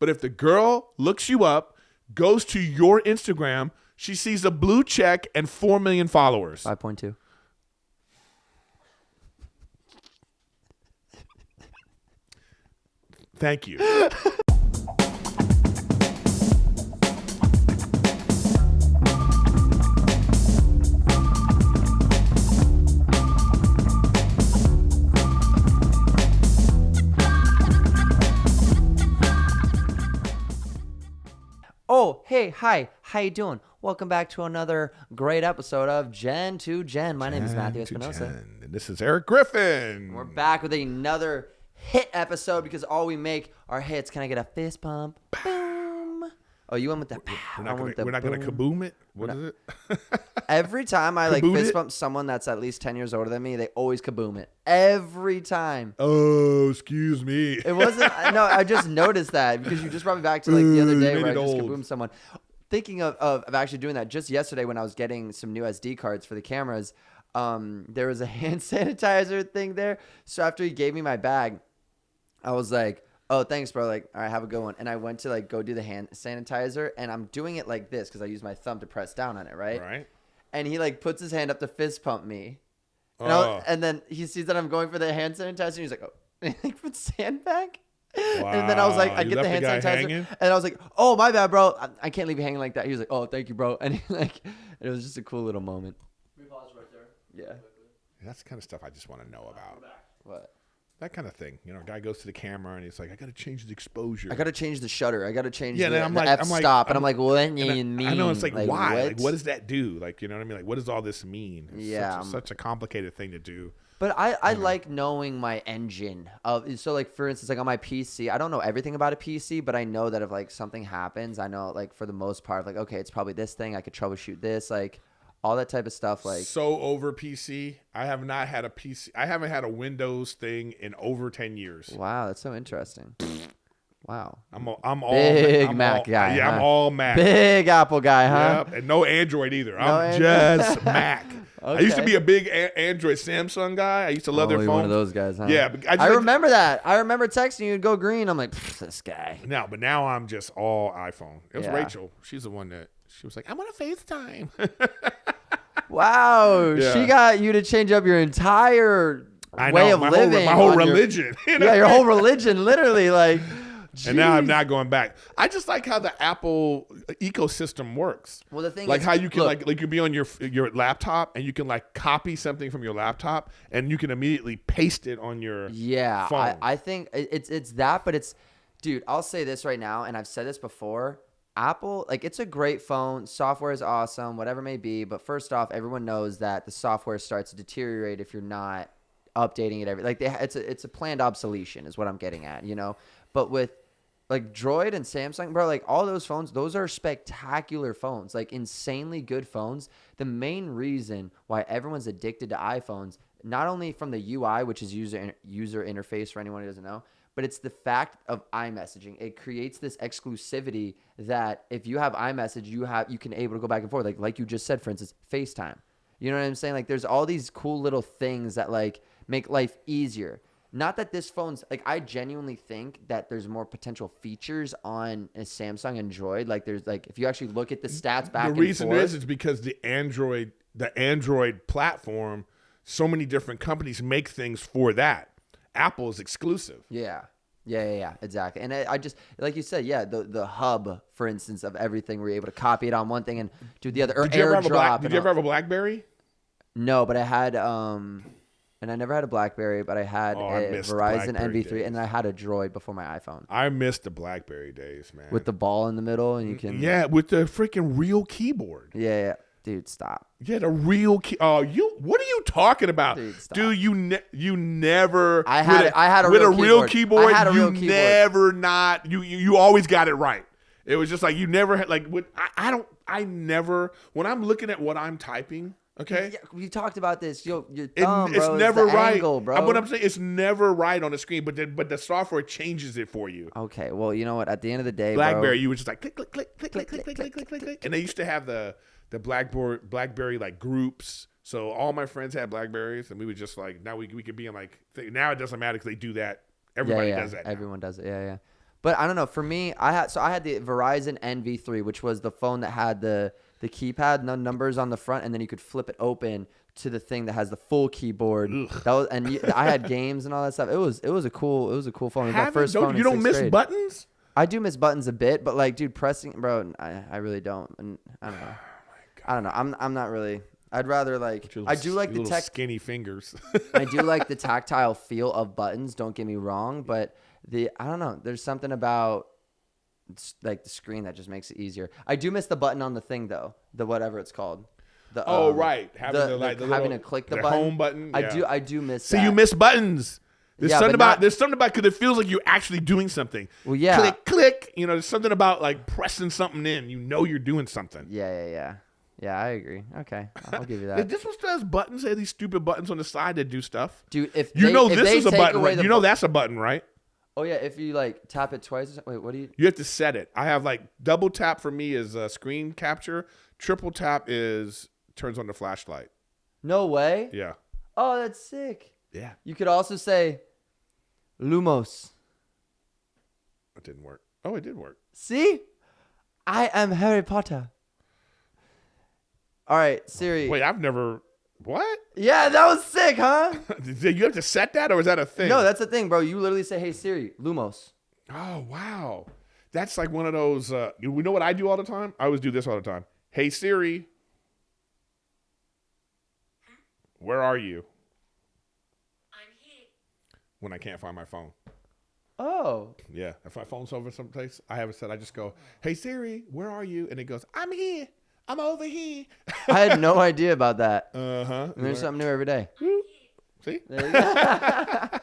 But if the girl looks you up, goes to your Instagram, she sees a blue check and 4 million followers. 5.2. Thank you. Oh, hey, hi. How you doing? Welcome back to another great episode of Gen to Gen. My name is Matthew Espinosa. And this is Erik Griffin. We're back with another hit episode because all we make are hits. Can I get a fist pump? Boom. Oh, you went with that. We're not going to kaboom it? What is it? Every time I like Kaboot fist it? bump someone that's at least 10 years older than me, they always kaboom it. Every time. Oh, excuse me. It wasn't. No, I just noticed that because you just brought me back to like the other day where I just kaboomed someone. Thinking of actually doing that, just yesterday when I was getting some new SD cards for the cameras, there was a hand sanitizer thing there. So after he gave me my bag, I was like, oh, thanks, bro. Like, all right, have a good one. And I went to like go do the hand sanitizer, and I'm doing it like this because I use my thumb to press down on it, right? Right. And he like puts his hand up to fist pump me. And, and then he sees that I'm going for the hand sanitizer, and he's like, oh, and he puts sand back. Wow. And then I was like, I get the hand sanitizer, and I was like, oh, my bad, bro. I can't leave you hanging like that. He was like, oh, thank you, bro. And he like, it was just a cool little moment. Can we pause right there? Yeah. That's the kind of stuff I just want to know about. What? That kind of thing. You know, a guy goes to the camera and he's like, I got to change the exposure. I got to change the shutter. I got to change the f-stop. And I'm like, what do you mean? I know, it's like, why? What? Like, what does that do? Like, you know what I mean? Like, what does all this mean? It's such a complicated thing to do. But I like knowing my engine. So, like, for instance, like on my PC, I don't know everything about a PC, but I know that if, like, something happens, I know, like, for the most part, like, okay, it's probably this thing. I could troubleshoot this, like, all that type of stuff. Like, so over PC. I have not had a PC. I haven't had a Windows thing in over 10 years. Wow, that's so interesting. Wow. I'm all big Mac guy. Yeah, huh? I'm all Mac. Big Apple guy, huh? Yep, and no Android either. No I'm Android? just Mac. Okay. I used to be a big Android Samsung guy. I used to love their you're phones. one of those guys, huh? Yeah, but I remember that. I remember texting you and go green. I'm like, this guy. But now I'm just all iPhone. It was Yeah. Rachel. She's the one that she was like, I want to FaceTime. Wow, Yeah. she got you to change up your entire way of living. My whole religion. You know? Yeah, your whole religion, literally. Like, and now I'm not going back. I just like how the Apple ecosystem works. Well, the thing like is, how you can look, like you can be on your laptop and you can like copy something from your laptop and you can immediately paste it on your phone. I think it's that, but it's, dude, I'll say this right now, and I've said this before. Apple, like, it's a great phone. Software is awesome, whatever it may be. But first off, everyone knows that the software starts to deteriorate if you're not updating it it's a planned obsolescence is what I'm getting at, you know. But with like Droid and Samsung, bro, like all those phones, those are spectacular phones, like insanely good phones. The main reason why everyone's addicted to iPhones, not only from the UI, which is user interface for anyone who doesn't know, but it's the fact of iMessaging. It creates this exclusivity that if you have iMessage, you can able to go back and forth. Like you just said, for instance, FaceTime. You know what I'm saying? Like, there's all these cool little things that like make life easier. Not that this phone's like, I genuinely think that there's more potential features on a Samsung and Droid. Like, there's like, if you actually look at the stats back and forth. The reason is because the Android platform, so many different companies make things for that. Apple is exclusive. Yeah, exactly. And I just, like you said, the hub, for instance, of everything, we're able to copy it on one thing and do the other. Or Did you ever AirDrop. have a BlackBerry? No, but I had, and I never had a BlackBerry, but I had a Verizon NV3, days. And I had a Droid before my iPhone. I missed the BlackBerry days, man. With the ball in the middle, and you can. Yeah, with the freaking real keyboard. Yeah. Dude, stop. Yeah, the real key. Oh, what are you talking about? Dude, you never. I had a with real keyboard. I had a real you keyboard. Never not. You always got it right. It was just like you never had like. I never. When I'm looking at what I'm typing. Okay, yeah, we talked about this. Your thumb, it's bro, never the right. Angle, bro. What I'm saying, it's never right on the screen, but the software changes it for you. Okay, well, you know what? At the end of the day, BlackBerry, bro, you were just like click, click, click, click, click, click, click, click, click, click, click, and they used to have the BlackBerry like groups. So all my friends had BlackBerries, and we would just like now we could be in like now it doesn't matter because they do that. Everybody does that. Everyone does it. Yeah. But I don't know. For me, I had the Verizon NV3, which was the phone that had the keypad, no numbers on the front, and then you could flip it open to the thing that has the full keyboard. I had games and all that stuff. It was a cool phone. It was my first phone. You don't miss buttons? I do miss buttons a bit, but like, dude, pressing, bro, I really don't. And I don't know. I don't know. I'm not really. I'd rather like. I do like the skinny fingers. I do like the tactile feel of buttons. Don't get me wrong, but I don't know. There's something about like the screen that just makes it easier. I do miss the button on the thing though. The whatever it's called. Right, having to click the button, home button. Yeah. I do miss. See, that. you miss buttons. There's something about because it feels like you're actually doing something. Well, yeah. Click, click. You know, there's something about like pressing something in. You know, you're doing something. Yeah. Yeah, I agree. Okay, I'll give you that. This one still has buttons. They have these stupid buttons on the side that do stuff. Dude, this is a button, right? You know that's a button, right? Oh yeah, if you like tap it twice. Wait, what do you? You have to set it. I have like double tap for me is screen capture. Triple tap turns on the flashlight. No way. Yeah. Oh, that's sick. Yeah. You could also say Lumos. It didn't work. Oh, it did work. See? I am Harry Potter. All right, Siri. Wait, I've never... What? Yeah, that was sick, huh? You have to set that, or is that a thing? No, that's a thing, bro. You literally say, hey, Siri, Lumos. Oh, wow. That's like one of those... we know what I do all the time? I always do this all the time. Hey, Siri. Where are you? I'm here. When I can't find my phone. Oh. Yeah. If my phone's over someplace, I have it set. I just go, hey, Siri, where are you? And it goes, I'm here. I'm over here. I had no idea about that. Uh-huh. There's something new every day. See? There you go.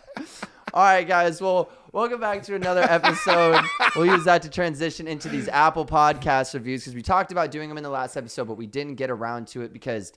All right, guys. Well, welcome back to another episode. We'll use that to transition into these Apple Podcast reviews because we talked about doing them in the last episode, but we didn't get around to it because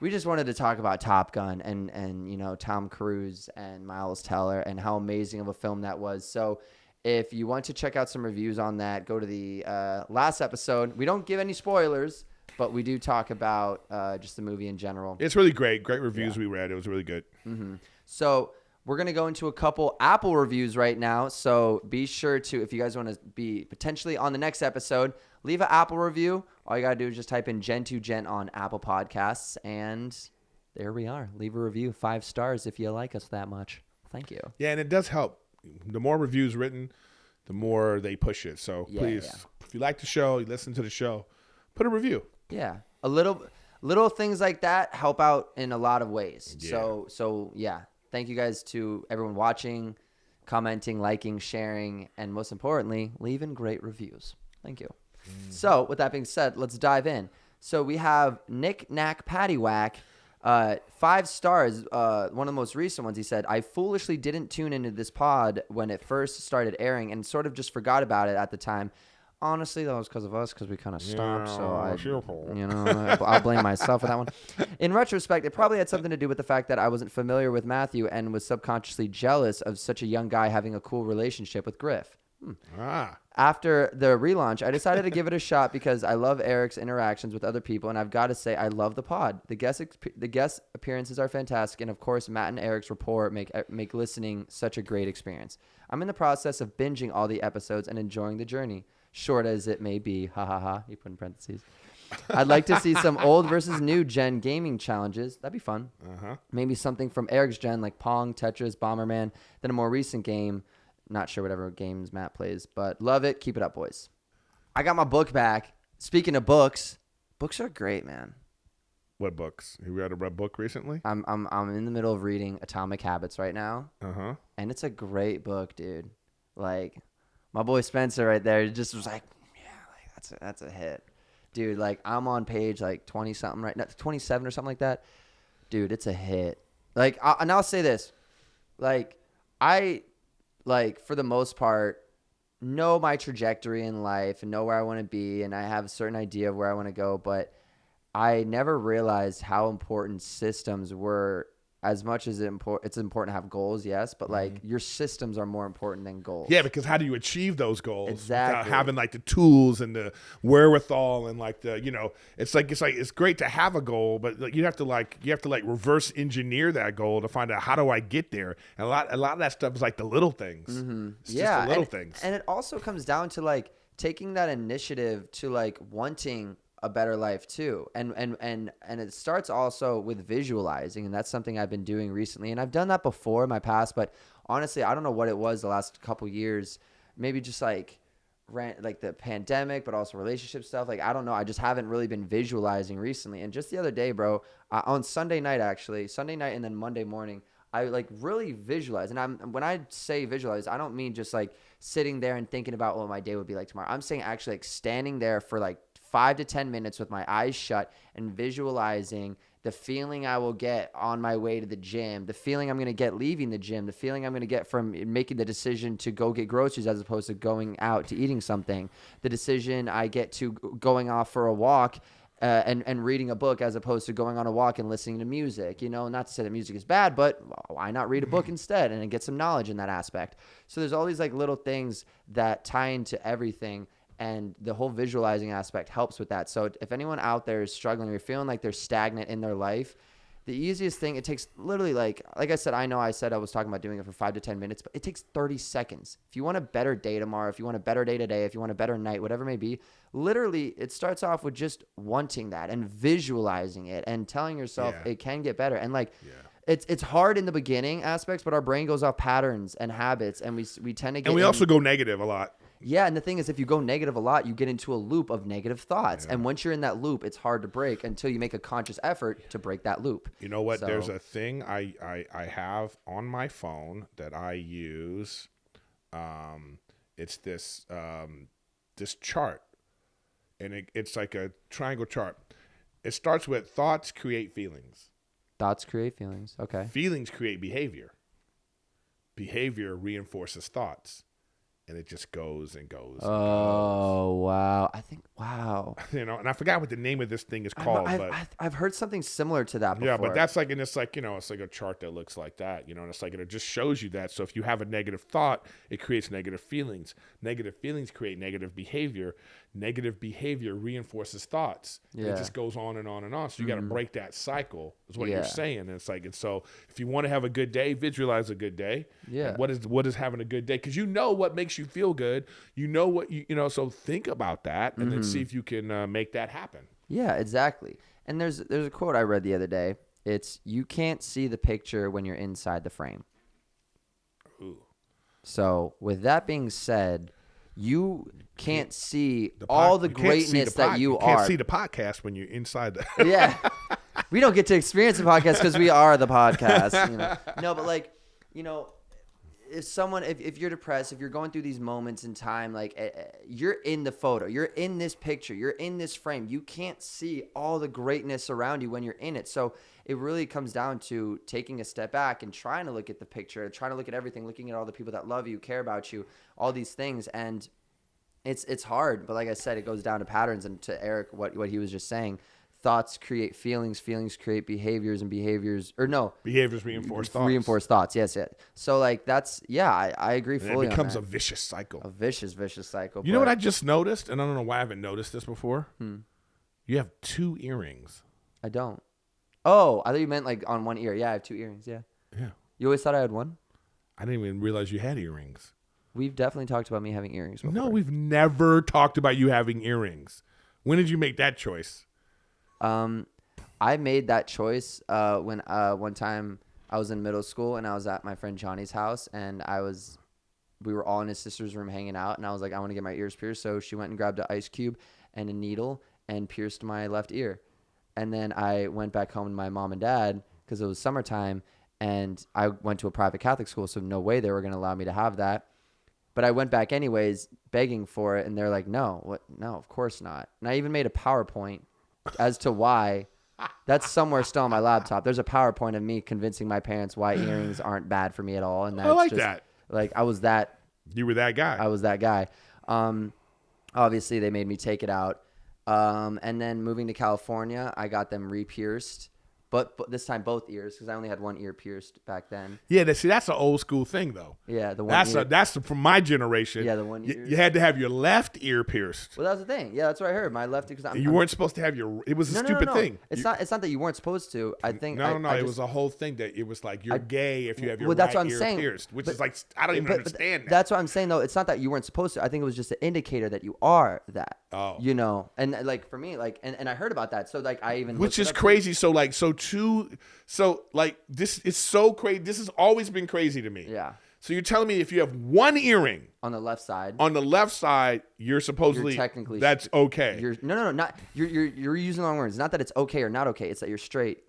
we just wanted to talk about Top Gun and you know, Tom Cruise and Miles Teller and how amazing of a film that was. So if you want to check out some reviews on that, go to the last episode. We don't give any spoilers, but we do talk about just the movie in general. It's really great. Great reviews we read. It was really good. Mm-hmm. So we're going to go into a couple Apple reviews right now. So be sure to, if you guys want to be potentially on the next episode, leave an Apple review. All you got to do is just type in Gen2Gent on Apple Podcasts. And there we are. Leave a review. 5 stars if you like us that much. Thank you. Yeah, and it does help. The more reviews written, the more they push it. So please, if you like the show, you listen to the show, put a review. Yeah. A little things like that help out in a lot of ways. Yeah. So yeah. Thank you guys to everyone watching, commenting, liking, sharing, and most importantly, leaving great reviews. Thank you. So with that being said, let's dive in. So we have Nick Knack Paddywhack, 5 stars. One of the most recent ones. He said, I foolishly didn't tune into this pod when it first started airing and sort of just forgot about it at the time. Honestly, that was because of us, because we kind of stopped. I'll blame myself for that one. In retrospect, it probably had something to do with the fact that I wasn't familiar with Matthew and was subconsciously jealous of such a young guy having a cool relationship with Griff. After the relaunch, I decided to give it a shot because I love Erik's interactions with other people, and I've got to say I love the pod. The guest appearances are fantastic, and of course, Matt and Erik's rapport make listening such a great experience. I'm in the process of binging all the episodes and enjoying the journey. Short as it may be, ha ha ha, you put in parentheses. I'd like to see some old versus new gen gaming challenges. That'd be fun. Maybe something from Erik's gen like Pong, Tetris, Bomberman, then a more recent game. Not sure whatever games Matt plays, but love it. Keep it up, boys. I got my book back. Speaking of books are great, man. What books? You read a book recently? I'm in the middle of reading Atomic Habits right now. And it's a great book, dude. Like, my boy Spencer right there just was like, yeah, like that's a hit. Dude, like I'm on page like 20 something right now, 27 or something like that. Dude, it's a hit. Like, and I'll say this. Like, I for the most part know my trajectory in life and know where I want to be, and I have a certain idea of where I want to go, but I never realized how important systems were as much as it's important to have goals, yes, but like your systems are more important than goals. Yeah, because how do you achieve those goals? Exactly. Without having like the tools and the wherewithal and like the, it's great to have a goal, but like, you have to reverse engineer that goal to find out how do I get there. And a lot of that stuff is like the little things. It's just the little things. And it also comes down to like taking that initiative to like wanting a better life too. And it starts also with visualizing, and that's something I've been doing recently. And I've done that before in my past, but honestly, I don't know what it was the last couple years. Maybe just like the pandemic, but also relationship stuff. Like, I don't know. I just haven't really been visualizing recently. And just the other day, bro, on Sunday night and then Monday morning, I like really visualize. And when I say visualize, I don't mean just like sitting there and thinking about what my day would be like tomorrow. I'm saying actually like standing there for like 5 to 10 minutes with my eyes shut and visualizing the feeling I will get on my way to the gym, the feeling I'm going to get leaving the gym, the feeling I'm going to get from making the decision to go get groceries as opposed to going out to eating something, the decision I get to going off for a walk and reading a book as opposed to going on a walk and listening to music. Not to say that music is bad, but why not read a book instead and get some knowledge in that aspect? So there's all these like little things that tie into everything. And the whole visualizing aspect helps with that. So if anyone out there is struggling or feeling like they're stagnant in their life, the easiest thing, it takes literally like I said, I said I was talking about doing it for 5 to 10 minutes, but it takes 30 seconds. If you want a better day tomorrow, if you want a better day today, if you want a better night, whatever it may be, literally it starts off with just wanting that and visualizing it and telling yourself it can get better. And like, it's hard in the beginning aspects, but our brain goes off patterns and habits, and we tend to get. And we also go negative a lot. Yeah, and the thing is, if you go negative a lot, you get into a loop of negative thoughts. Yeah. And once you're in that loop, it's hard to break until you make a conscious effort to break that loop. You know what? So, there's a thing I have on my phone that I use. It's this this chart, and it's like a triangle chart. It starts with thoughts create feelings. Thoughts create feelings. Okay. Feelings create behavior. Behavior reinforces thoughts. And it just goes and goes. Oh, wow. Wow. And I forgot what the name of this thing is called. I've heard something similar to that before. Yeah, but that's like, and it's like, it's like a chart that looks like that, and it's like, it just shows you that. So if you have a negative thought, it creates negative feelings. Negative feelings create negative behavior. Negative behavior reinforces thoughts. Yeah. And it just goes on and on and on. So you got to break that cycle is what you're saying. And it's like, and so if you want to have a good day, visualize a good day. Yeah. And what is having a good day? Because what makes you feel good. What so think about that and then see if you can make that happen. Yeah, exactly. And there's a quote I read the other day. It's, you can't see the picture when you're inside the frame. Ooh. So with that being said, you can't see all the greatness that you are. You can't see the podcast when you're inside the Yeah. We don't get to experience the podcast because we are the podcast. No, but like, if you're depressed, if you're going through these moments in time, like you're in the photo, you're in this picture, you're in this frame. You can't see all the greatness around you when you're in it. So it really comes down to taking a step back and trying to look at the picture, trying to look at everything, looking at all the people that love you, care about you, all these things. And it's hard. But like I said, it goes down to patterns. And to Erik, what he was just saying, thoughts create feelings, feelings create behaviors, and behaviors reinforce thoughts. Reinforce thoughts, yes. So like I agree fully on that. It becomes a vicious cycle. A vicious cycle. You know what I just noticed? And I don't know why I haven't noticed this before. You have 2 earrings. I don't. Oh, I thought you meant like on one ear. Yeah, I have 2 earrings, yeah. Yeah. You always thought I had one? I didn't even realize you had earrings. We've definitely talked about me having earrings before. No, we've never talked about you having earrings. When did you make that choice? I made that choice when one time I was in middle school and I was at my friend Johnny's house, and we were all in his sister's room hanging out, and I was like, I want to get my ears pierced. So she went and grabbed an ice cube and a needle and pierced my left ear. And then I went back home to my mom and dad because it was summertime, and I went to a private Catholic school, so no way they were going to allow me to have that. But I went back anyways, begging for it, and they're like, no, of course not. And I even made a PowerPoint as to why. That's somewhere still on my laptop. There's a PowerPoint of me convincing my parents why earrings aren't bad for me at all. And that's I like that. Like, I was that. You were that guy. I was that guy. Obviously, they made me take it out. And then moving to California, I got them re-pierced. but this time both ears because I only had one ear pierced back then. Yeah, that's an old school thing though. Yeah, the one ear. That's from my generation. Yeah, the one ear. You had to have your left ear pierced. Well, that was the thing. Yeah, that's what I heard. My left because You weren't supposed to have it was a stupid thing. It's not that you weren't supposed to. I think it was a whole thing that it was like you're gay if you have your that's what right I'm ear saying. pierced, which is like I don't even understand that. That's what I'm saying though. It's not that you weren't supposed to. I think it was just an indicator that you are that. Oh. You know, and like for me, like, and I heard about that. So like I even which is crazy. So this is so crazy. This has always been crazy to me. Yeah. So you're telling me if you have one earring on the left side, you're supposedly technically that's okay. Not you're using the wrong words. It's not that it's okay or not okay. It's that you're straight.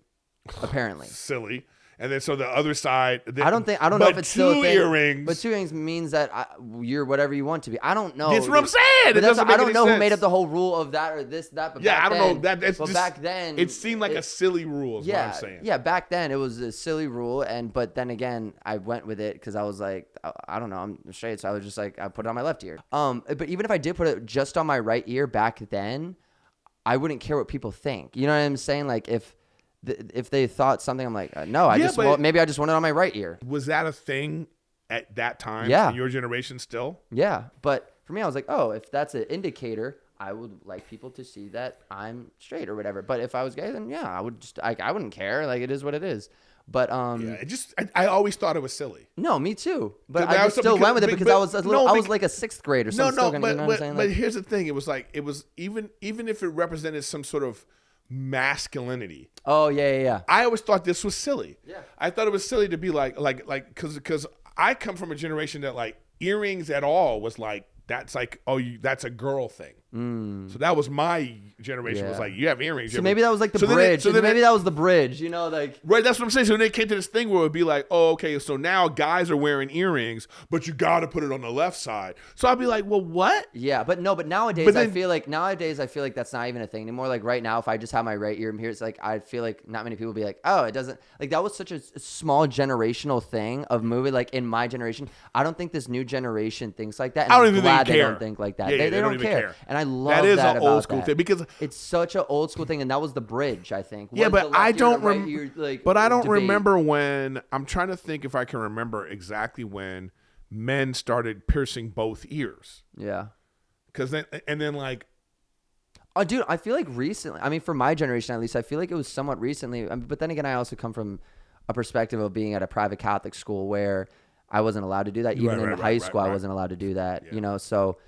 Apparently. Silly. And then so the other side. I don't know if it's still a thing. Earrings. But 2 earrings means that you're whatever you want to be. I don't know. That's what I'm saying. I don't know who made up the whole rule of that or this that. But yeah, I don't know that. It's but just, back then, it seemed like a silly rule. Is what I'm saying. Yeah, back then it was a silly rule, but then again, I went with it because I was like, I don't know, I'm straight, so I was just like, I put it on my left ear. But even if I did put it just on my right ear back then, I wouldn't care what people think. You know what I'm saying? Like if they thought something, I'm like, no, maybe I just want it on my right ear. Was that a thing at that time? Yeah. In your generation still? Yeah. But for me, I was like, oh, if that's an indicator, I would like people to see that I'm straight or whatever. But if I was gay, then yeah, I would just, I wouldn't care. Like it is what it is. But I always thought it was silly. No, me too. But I just still went with it because I was like a 6th grader. So but here's the thing. It was even if it represented some sort of masculinity. Oh yeah. I always thought this was silly. Yeah. I thought it was silly to be because I come from a generation that like earrings at all was like that's like that's a girl thing. So that was my generation. Was like you have earrings. So maybe that was like the bridge. Maybe that was the bridge. You know, like right. That's what I'm saying. So then it came to this thing where it would be like, oh, okay. So now guys are wearing earrings, but you got to put it on the left side. So I'd be like, well, what? Yeah, but nowadays I feel like that's not even a thing anymore. Like right now, if I just have my right ear here, it's like I feel like not many people would be like, oh, it doesn't. Like that was such a small generational thing of movie. Like in my generation, I don't think this new generation thinks like that. And I don't even think they don't think like that. Yeah, they don't care. And I love that is that an old school thing because it's such an old school thing, and that was the bridge, I think. Yeah, but I don't remember. Remember when. I'm trying to think if I can remember exactly when men started piercing both ears. Yeah, then like. Oh, dude, I feel like recently. I mean, for my generation at least, I feel like it was somewhat recently. But then again, I also come from a perspective of being at a private Catholic school where I wasn't allowed to do that. Even in high school, I wasn't allowed to do that. Yeah. You know, so.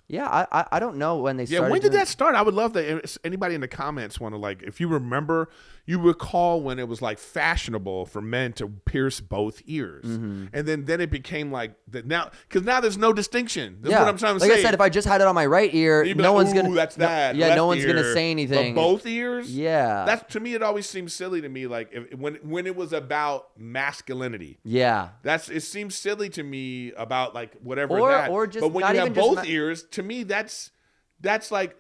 Yeah, I don't know when they started. Yeah, when did that start? I would love that. If anybody in the comments want to like, if you remember, you recall when it was like fashionable for men to pierce both ears, and then it became like that now because now there's no distinction. That's what I'm trying to say. Like I said, if I just had it on my right ear, no one's gonna. That's that. Yeah, no one's gonna say anything. But both ears. Yeah, that's to me. It always seems silly to me. Like when it was about masculinity. Yeah, it seems silly to me about like whatever or just. But when not you have even both ears. To me, that's like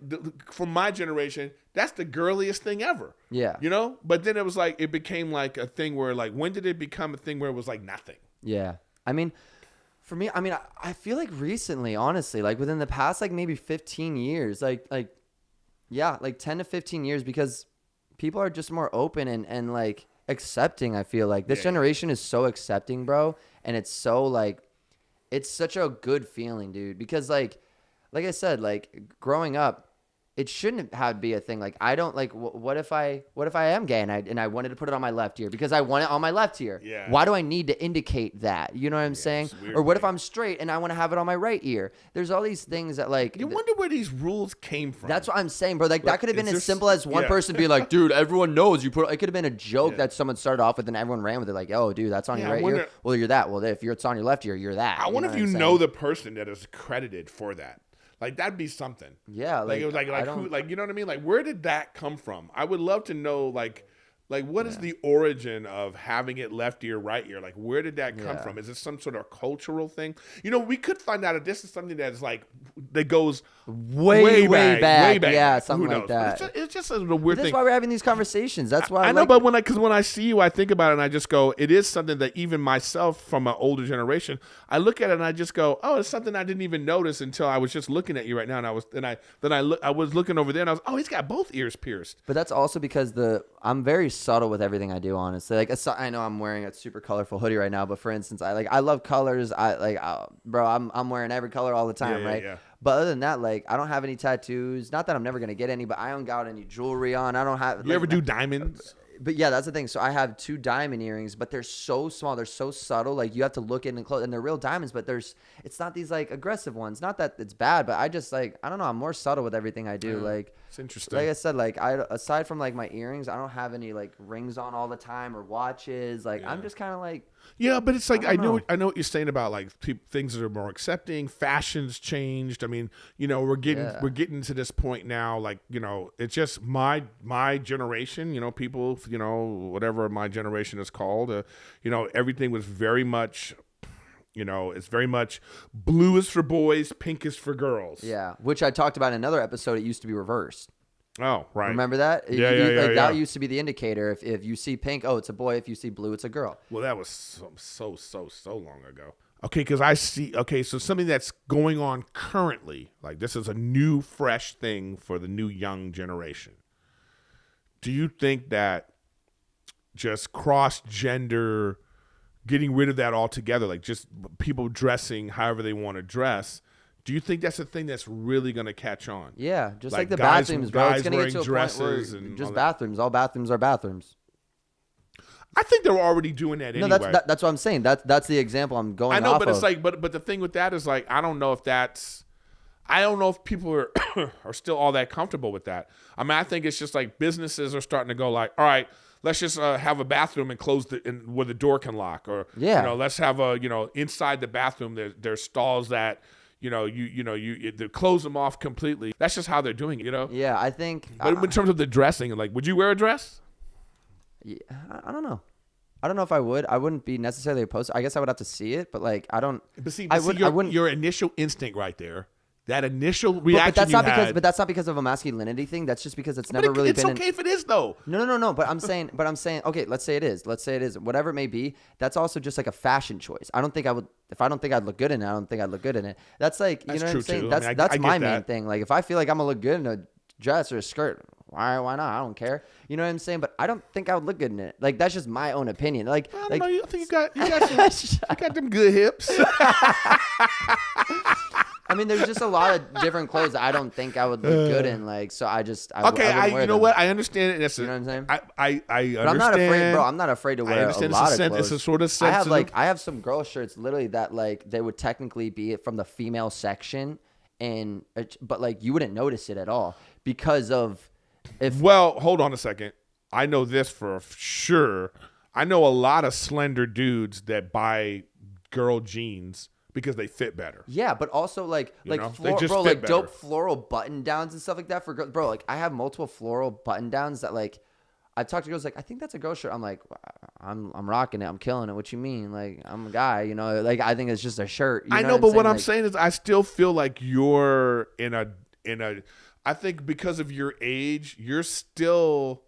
from my generation, that's the girliest thing ever. Yeah, you know. But then it was like it became like a thing where like when did it become a thing where it was like nothing? Yeah, I mean, for me, I feel like recently, honestly, like within the past like maybe 15 years, like 10 to 15 years, because people are just more open and like accepting. I feel like this generation is so accepting, bro, and it's so like it's such a good feeling, dude, because like I said, like growing up, it shouldn't have be a thing. Like I don't like. What if I am gay and I wanted to put it on my left ear because I want it on my left ear? Yeah. Why do I need to indicate that? You know what I'm saying? Or what if I'm straight and I want to have it on my right ear? There's all these things that like. You wonder where these rules came from. That's what I'm saying, bro. Like that could have been as simple as one person be like, "Dude, everyone knows you put." It could have been a joke that someone started off with and everyone ran with it. Like, "Oh, dude, that's on your right ear." Well, you're that. Well, if it's on your left ear, you're that. I wonder if you know the person that is credited for that. Like that'd be something. Yeah, like it was like who, like you know what I mean? Like where did that come from? I would love to know like Like, what is the origin of having it left ear, right ear? Like, where did that come Yeah. from? Is it some sort of cultural thing? You know, we could find out if this is something that is like, that goes way back. Yeah, Who something like knows? But that. it's just a weird But that's thing. why we're having these conversations. That's why I know, like, but when I see you, I think about it and I just go, it is something that even myself from an older generation, I look at it and I just go, oh, it's something I didn't even notice until I was just looking at you right now, and I was looking over there and I was, oh, he's got both ears pierced. But that's also because I'm very subtle with everything I do, honestly. Like, I know I'm wearing a super colorful hoodie right now, but for instance, I love colors. Bro, I'm wearing every color all the time, Yeah, right? yeah. But other than that, like, I don't have any tattoos. Not that I'm never gonna get any, but I don't got any jewelry on. I don't have. You ever do diamonds? But yeah, that's the thing. So I have 2 diamond earrings, but they're so small, they're so subtle. Like, you have to look in and close, and they're real diamonds. But it's not these like aggressive ones. Not that it's bad, but I just I don't know. I'm more subtle with everything I do. Like, It's interesting. like I said, like aside from like my earrings, I don't have any like rings on all the time or watches. Like, I'm just kind of like. Yeah, but it's like I don't know. I know what you're saying about like things that are more accepting. Fashion's changed. I mean, you know, we're getting to this point now. Like, you know, it's just my generation. You know, people. You know, whatever my generation is called. You know, everything was very much. You know, it's very much blue is for boys, pink is for girls. Yeah, which I talked about in another episode. It used to be reversed. Oh, right. Remember that? Yeah, Like, yeah. that used to be the indicator. If you see pink, oh, it's a boy. If you see blue, it's a girl. Well, that was so long ago. Okay, because I see. Okay, so something that's going on currently, like this is a new, fresh thing for the new young generation. Do you think that just cross-gender, getting rid of that altogether, like just people dressing however they want to dress, do you think that's a thing that's really going to catch on? Yeah, just like the guys- bathrooms, bro. It's guys gonna get wearing to a point dresses where and just all that? bathrooms. All bathrooms are bathrooms. I think they're already doing that anyway. No, that's what I'm saying. That's the example I'm going. I know, off but it's of. like, but the thing with that is like, I don't know if people are are still all that comfortable with that. I mean, I think it's just like businesses are starting to go like, all right, let's just have a bathroom and close where the door can lock, or Yeah. you know, let's have inside the bathroom there's stalls that they close them off completely. That's just how they're doing it, you know. Yeah, I think. But in terms of the dressing, like, would you wear a dress? Yeah, I don't know. I don't know if I would. I wouldn't be necessarily opposed. I guess I would have to see it, but like I don't. But see, I wouldn't. your initial instinct right there, that initial But reaction that's not you because. had. But that's not because of a masculinity thing. That's just because it's But never really it's been. okay if it is though. No. But I'm saying. Okay, let's say it is. Whatever it may be. That's also just like a fashion choice. I don't think I would. If I don't think I'd look good in it, I don't think I'd look good in it. That's like That's know what true, I'm saying. too. That's I mean, that's I my get main that. thing. Like if I feel like I'm gonna look good in a dress or a skirt, why not? I don't care. You know what I'm saying? But I don't think I would look good in it. Like that's just my own opinion. Like I don't like know. I think you got them good hips. I mean, there's just a lot of different clothes I don't think I would look good in. Like, so I just I Okay, wouldn't wear you know them. what? I understand it. That's You know what I'm saying? I understand. But I'm not afraid, bro. I'm not afraid to wear a understand lot of it's clothes. a sort of I have sensitive. I have some girl shirts literally that like they would technically be from the female section, and but like you wouldn't notice it at all because of if Well, hold on a second. I know this for sure. I know a lot of slender dudes that buy girl jeans because they fit better. yeah, but also like You know, they just fit like better. dope floral button downs and stuff like that for girls. Bro, like I have multiple floral button downs that like I talk to girls like I think that's a girl shirt. I'm like I'm rocking it. I'm killing it. What you mean? Like I'm a guy, you know? Like I think it's just a shirt. You I know know, but what I'm Like, saying is I still feel like you're in a I think because of your age, you're still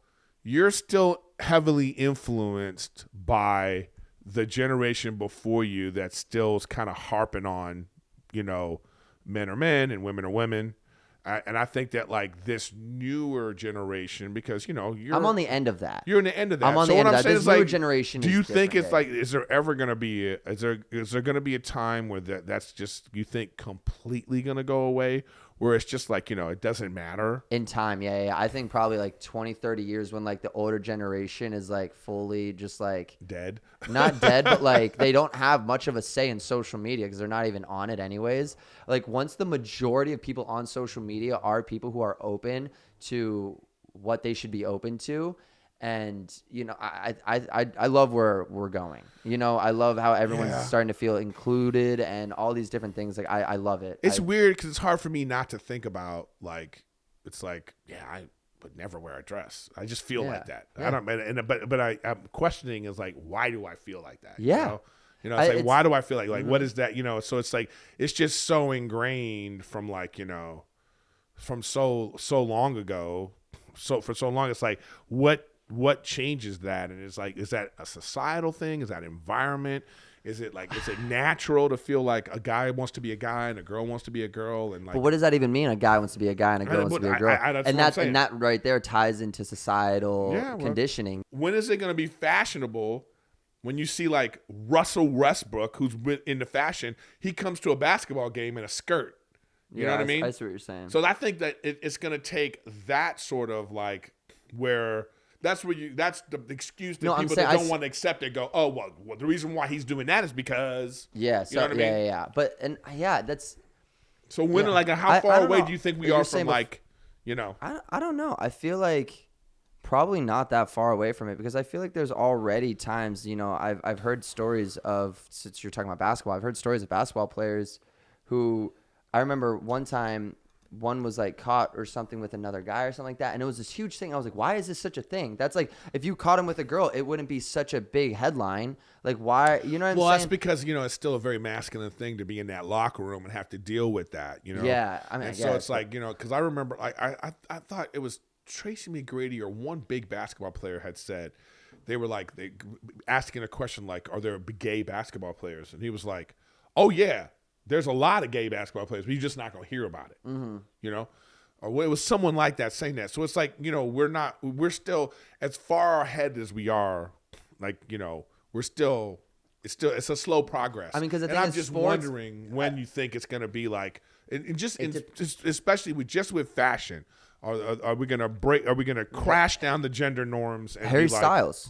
heavily influenced by the generation before you that still is kind of harping on, you know, men are men and women are women. And I think that like this newer generation, because you know I'm on the end of that. you're in the end of that. I'm on so the what end of I'm that. saying This is newer like, generation do is you think different, it's like, is there ever going to be is there going to be a time where that's just, you think, completely going to go away, where it's just like, you know, it doesn't matter? In time, yeah. I think probably like 20, 30 years when like the older generation is like fully just like Dead. not dead, but like they don't have much of a say in social media because they're not even on it anyways. Like once the majority of people on social media are people who are open to what they should be open to. And, you know, I love where we're going. You know, I love how everyone's Yeah. starting to feel included and all these different things. Like, I love it. It's weird because it's hard for me not to think about, like, it's like, yeah, but never wear a dress. I just feel Yeah. like that. Yeah. I don't, but I'm questioning is like, why do I feel like that? Yeah. You know, it's like, it's- why do I feel like, what is that? You know, so it's like, it's just so ingrained from like, you know, from so long ago. So for so long, it's like, what changes that? And it's like, is that a societal thing? Is that environment? Is it natural to feel like a guy wants to be a guy and a girl wants to be a girl? And like, But what does that even mean? A guy wants to be a guy and a girl wants to be a girl. And that right there ties into societal conditioning. when is it going to be fashionable? When you see like Russell Westbrook, who's into fashion, he comes to a basketball game in a skirt. You know what I mean? I see what you're saying. So I think that it's going to take that sort of like where that's the excuse that people that don't want to accept it go, oh, well, the reason why he's doing that is because. Yeah. So, you know what I mean? yeah. But, that's. So when, Yeah. like, how far I don't away know. do you think we You're are saying from like, you know? I don't know. I feel like probably not that far away from it because I feel like there's already times, you know, I've heard stories of, since you're talking about basketball, I've heard stories of basketball players who, I remember one time one was like caught or something with another guy or something like that. And it was this huge thing. I was like, why is this such a thing? That's like, if you caught him with a girl, it wouldn't be such a big headline. Like, why, you know what I'm saying? Well, that's because, you know, it's still a very masculine thing to be in that locker room and have to deal with that, you know? Yeah. I mean, and so it's like, you know, because I remember, like, I thought it was Tracy McGrady or one big basketball player had said, they were like, they asking a question like, are there gay basketball players? And he was like, oh, yeah. There's a lot of gay basketball players, but you're just not going to hear about it, you know? Or it was someone like that saying that. So it's like, you know, we're still as far ahead as we are, like, you know, it's a slow progress. I mean, because I'm just wondering when you think it's going to be like, especially with fashion, are we going to break, are we going to crash down the gender norms? And Harry be like, Styles.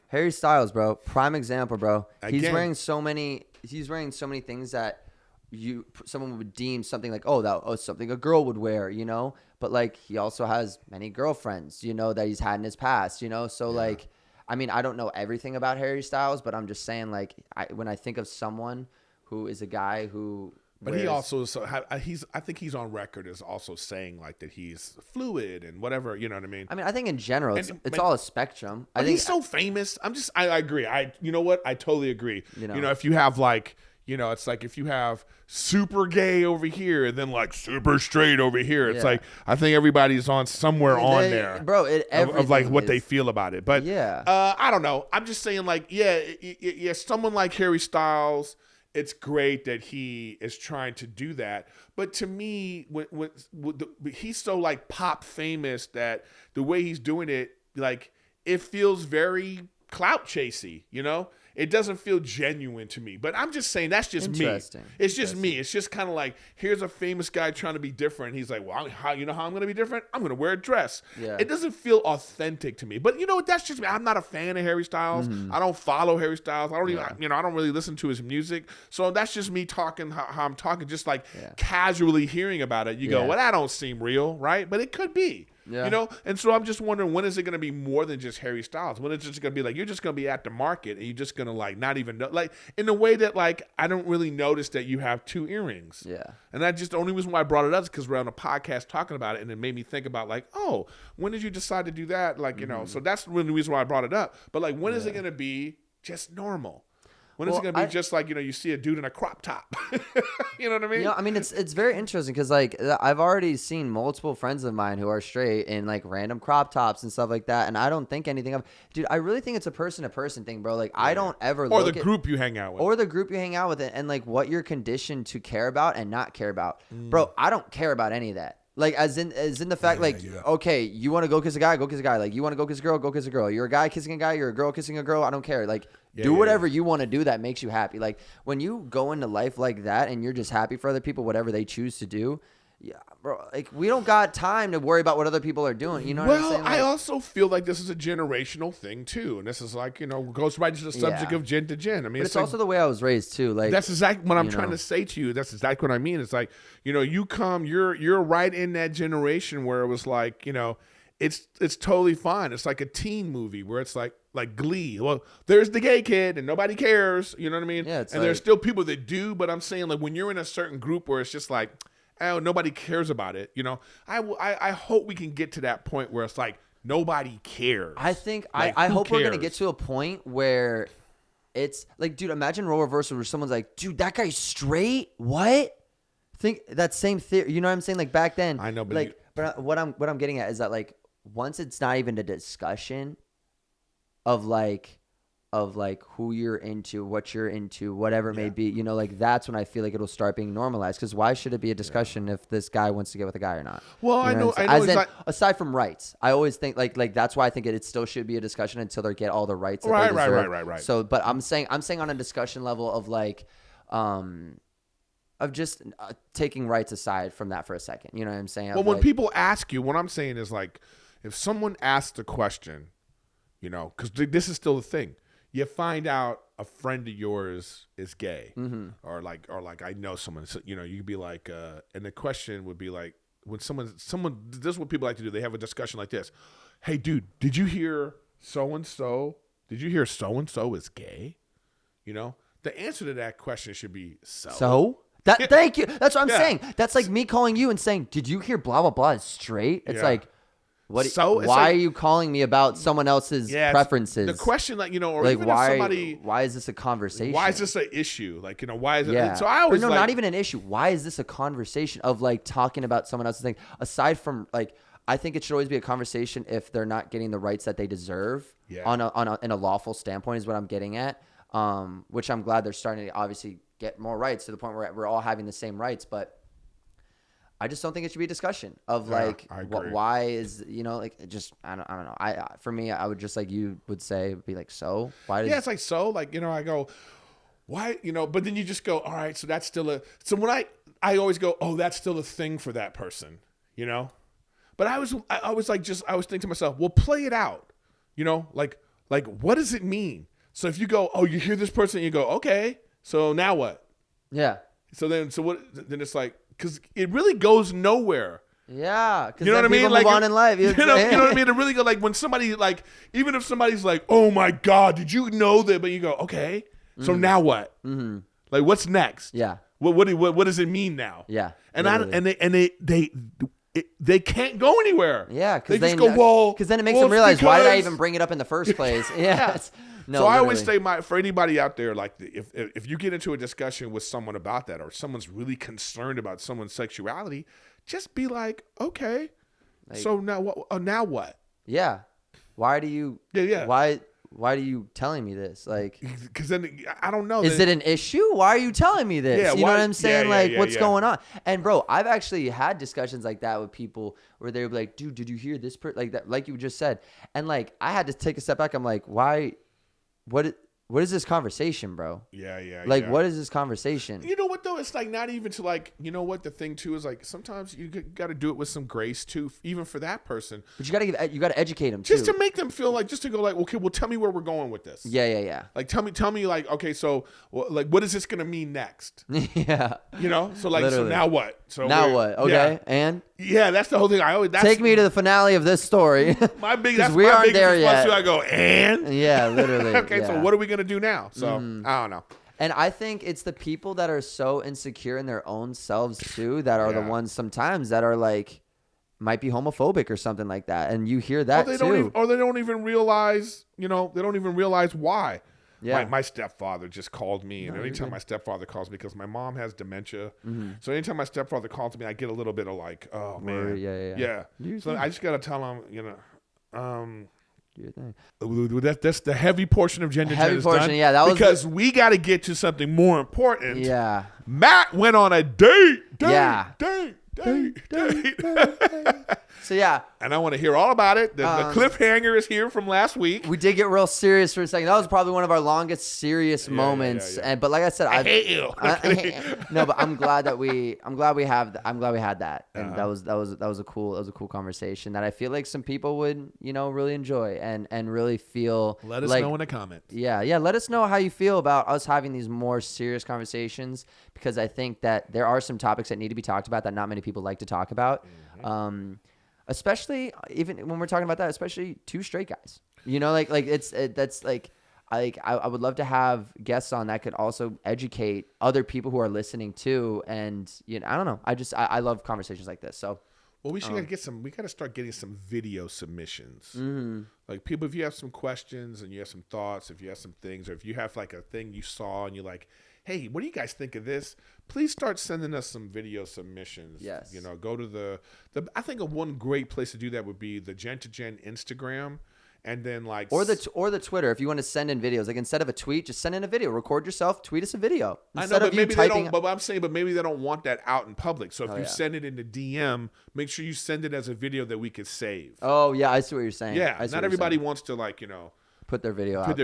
Harry Styles, bro. Prime example, bro. He's Again. wearing so many things that someone would deem something like, something a girl would wear, you know? But like, he also has many girlfriends, you know, that he's had in his past, you know? So like, I mean, I don't know everything about Harry Styles, but I'm just saying, like, when I think of someone who is a guy who But he also, I think he's on record as also saying like that he's fluid and whatever, you know what I mean? I mean, I think in general, it's all a spectrum. I think he's so famous. I agree. You know what? I totally agree. You know? You know, if you have like, you know, it's like if you have super gay over here and then like super straight over here, it's like, I think everybody's on somewhere on there, bro. Of like what they feel about it. But yeah, I don't know. I'm just saying like, yeah, someone like Harry Styles, it's great that he is trying to do that. But to me, when he's so like pop famous that the way he's doing it, like it feels very clout chasey, you know? It doesn't feel genuine to me. But I'm just saying that's just me. It's just me. It's just kind of like, here's a famous guy trying to be different. He's like, well, you know how I'm going to be different? I'm going to wear a dress. Yeah. It doesn't feel authentic to me. But you know what? That's just me. I'm not a fan of Harry Styles. I don't follow Harry Styles. I don't even, you know, I don't really listen to his music. So that's just me talking how I'm talking, just like casually hearing about it. You go, well, that don't seem real, right? But it could be. Yeah. You know, and so I'm just wondering, when is it going to be more than just Harry Styles? When is it just going to be like, you're just going to be at the market and you're just going to like not even know, like in a way that like I don't really notice that you have 2 earrings. Yeah. And that just the only reason why I brought it up is because we're on a podcast talking about it, and it made me think about like, oh, when did you decide to do that? Like, you know, so that's really the reason why I brought it up. But like, when is it going to be just normal? When is it going to be just like, you know, you see a dude in a crop top? You know what I mean? You know, I mean, it's very interesting because, like, I've already seen multiple friends of mine who are straight in, like, random crop tops and stuff like that, and I don't think anything of... Dude, I really think it's a person-to-person thing, bro. Like, I don't ever or the group you hang out with. Or the group you hang out with, and, like, what you're conditioned to care about and not care about. Bro, I don't care about any of that. Like, as in the fact, okay, you want to go kiss a guy, go kiss a guy. Like, you want to go kiss a girl, go kiss a girl. You're a guy kissing a guy, you're a girl kissing a girl. I don't care. Like, do whatever you want to do that makes you happy. Like, when you go into life like that and you're just happy for other people, whatever they choose to do, yeah, bro, like, we don't got time to worry about what other people are doing. You know what I'm saying? Well, I also feel like this is a generational thing, too. And this is like, you know, goes right to the subject of gen to gen. I mean, but it's like, also the way I was raised, too. Like, that's exactly what I'm trying to say to you. That's exactly what I mean. It's like, you know, you're right in that generation where it was like, you know, it's totally fine. It's like a teen movie where it's like Glee. Well, there's the gay kid and nobody cares. You know what I mean? Yeah, it's and there's still people that do. But I'm saying, like, when you're in a certain group where it's just like, oh, nobody cares about it. You know, I hope we can get to that point where it's like nobody cares. I think Like, I who hope we're gonna cares? get to a point where it's like, dude, imagine role reversal where someone's like, dude, that guy's straight. What? Think that same theory. You know what I'm saying? Like back then, I know, but like, but what I'm getting at is that like once it's not even a discussion of like who you're into, what you're into, whatever it may be, you know, like that's when I feel like it'll start being normalized. Because why should it be a discussion if this guy wants to get with a guy or not? Well, You I know. what I'm I saying? know. As It's in, like, aside from rights, I always think like that's why I think it still should be a discussion until they get all the rights. That Right, they right, deserve. right. So, but I'm saying on a discussion level of like, of just taking rights aside from that for a second. You know what I'm saying? well, Of when like, people ask you, what I'm saying is like, if someone asks a question, you know, because this is still the thing. You find out a friend of yours is gay, or like I know someone. So, you know, you could be like, and the question would be like, when someone, this is what people like to do. They have a discussion like this. Hey, dude, did you hear so and so? Did you hear so and so is gay? You know, the answer to that question should be so. So that thank you. That's what I'm Yeah. saying. That's like me calling you and saying, "Did you hear blah blah blah is straight?" It's Yeah. like, what? So, it's why like- are you calling me about someone else's Yeah, it's- preferences? The question, like, you know, or like even why? if somebody, Why is this a conversation? why is this an issue? Like, you know, why is it? Yeah. So I always or no, like, not even an issue. Why is this a conversation of like talking about someone else's thing? Aside from like, I think it should always be a conversation if they're not getting the rights that they deserve Yeah. in a lawful standpoint is what I'm getting at. Which I'm glad they're starting to obviously get more rights to the point where we're all having the same rights, but I just don't think it should be a discussion of Yeah, like I agree. why is, you know, like just I don't know. For me, I would just like you would say be like, so why does yeah, it's like, so, like, you know, I go, why, you know, but then you just go, all right, so that's still so when I always go, oh, that's still a thing for that person, you know, but I was like, I was thinking to myself, well, play it out, you know, like what does it mean? So if you go, oh, you hear this person, you go, okay, so now what? yeah. So what? Then it's like, because it really goes nowhere. Yeah, because You know what I mean? Move Like, on in life. You know what I mean? It really go like when somebody like, even if somebody's like, "Oh my God, did you know that?" But you go, "Okay, so now what? Mm-hmm. Like, what's next? Yeah. What does it mean now? Yeah, and literally. they can't go anywhere. Yeah, because they just go, well, because then it makes well, them realize it's why did I because-" even bring it up in the first place? Yeah. No, So I always literally. say, for anybody out there, like if you get into a discussion with someone about that, or someone's really concerned about someone's sexuality, just be like, okay, so now what? Now what? Yeah. Why do you? Yeah. Why are you telling me this? Like, Because then I don't know. is it an issue? Why are you telling me this? Yeah, you know why- what I'm saying? yeah, like, yeah, what's yeah. going on? And bro, I've actually had discussions like that with people where they would be like, dude, did you hear this? Like that, like you just said. And like, I had to take a step back. I'm like, why? What is this conversation, bro? Yeah. Like, yeah. what is this conversation? You know what though? It's like not even to like. You know what the thing too is like. Sometimes you got to do it with some grace too, even for that person, But you gotta educate them just too. to make them feel like, just to go like, okay, well, tell me where we're going with this. Yeah. Like tell me like, okay, so like what is this gonna mean next? Yeah. You know, so like, Literally. so now what? So Now we're- what? Okay. And Yeah, that's the whole thing. I always take me to the finale of this story. my big. 'cause That's we my aren't biggest there response yet. to it. I go and Yeah, literally. okay, so yeah. what are we gonna do now? So I don't know. And I think it's the people that are so insecure in their own selves too that are the Yeah. ones sometimes that are like might be homophobic or something like that. And you hear that Or they too. don't even realize. You know, they don't even realize why. Yeah. My stepfather just called me, and No, you're anytime good. my stepfather calls me, because my mom has dementia, Mm-hmm. so anytime my stepfather calls me, I get a little bit of like, oh man, Worry, yeah. Do So your I just gotta tell him, you know, Do your thing. that's the heavy portion of gender. Heavy Gen is portion, done, yeah, that was because we got to get to something more important. Yeah. Matt went on a date. Yeah. Date. So yeah, And I want to hear all about it. The cliffhanger is here from last week. we did get real serious for a second. That was probably one of our longest serious moments. yeah. And but like I said, I hate you. no, but I'm glad we had that, and that was a cool conversation that I feel like some people would really enjoy and really feel. Let us like, know in the comments. Yeah. Let us know how you feel about us having these more serious conversations, because I think that there are some topics that need to be talked about that not many people like to talk about. Especially even when we're talking about that, especially two straight guys. That's like I would love to have guests on that could also educate other people who are listening too. And I don't know. I love conversations like this. So. Well, we should get some. We got to start getting some video submissions. Mm-hmm. Like people, if you have some questions and you have some thoughts, if you have some things, or if you have like a thing you saw and you're like, "Hey, what do you guys think of this?" Please start sending us some video submissions. Yes. Go to the. I think one great place to do that would be the Gen to Gen Instagram. And then or the Twitter, if you want to send in videos, like instead of a tweet, just send in a video. Record yourself, tweet us a video. Instead but maybe they don't. But I'm saying, maybe they don't want that out in public. So if you send it in the DM, make sure you send it as a video that we could save. Oh yeah, I see what you're saying. Yeah, not everybody wants to put their video out.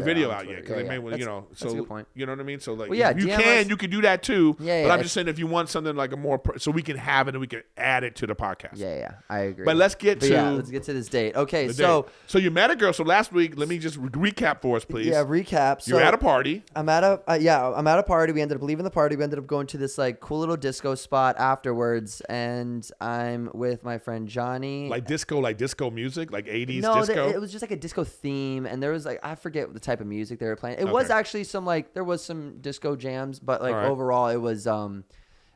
Yet because they may want that's a good point. You know what I mean? So like, you can do that too. Yeah, but I'm just saying if you want something like a more so we can have it and we can add it to the podcast. Yeah, I agree. But let's get to this date. Okay, so you met a girl. So last week, let me just recap for us, please. Yeah, recap. So you're at a party. I'm at a party. We ended up leaving the party. We ended up going to this like cool little disco spot afterwards, and I'm with my friend Johnny. Like disco music, like 80s no, disco. It was just like a disco theme, and there was like I forget the type of music they were playing. It was actually there was some disco jams, but like overall it was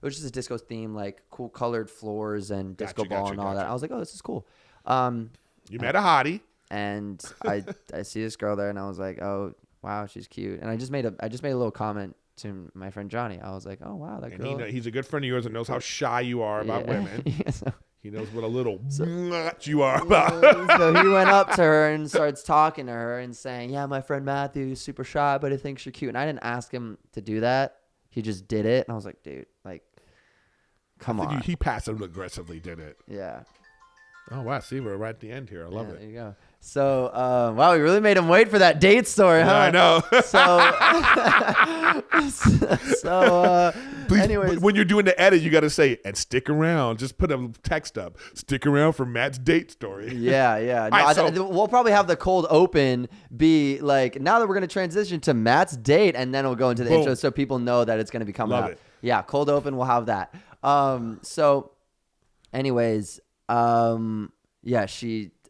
just a disco theme, like cool colored floors and disco ball and all that. I was like, oh, this is cool. You met a hottie, and I see this girl there, and I was like, oh wow, she's cute. And I just made a little comment to my friend Johnny. I was like, oh wow, that girl. He's a good friend of yours and knows how shy you are about women. He knows what a little you are about. So he went up to her and starts talking to her and saying, yeah, my friend Matthew is super shy, but he thinks you're cute. And I didn't ask him to do that. He just did it. And I was like, dude, like, come on. He passive aggressively did it. Yeah. Oh, wow. See, we're right at the end here. I love it. There you go. So, wow, we really made him wait for that date story, huh? I know. Please, anyways. When you're doing the edit, you got to say, and stick around. Just put a text up. Stick around for Matt's date story. Yeah. No, we'll probably have the cold open be like, now that we're going to transition to Matt's date, and then we'll go into the intro so people know that it's going to be coming up. Yeah, cold open, we'll have that. So, anyways, yeah,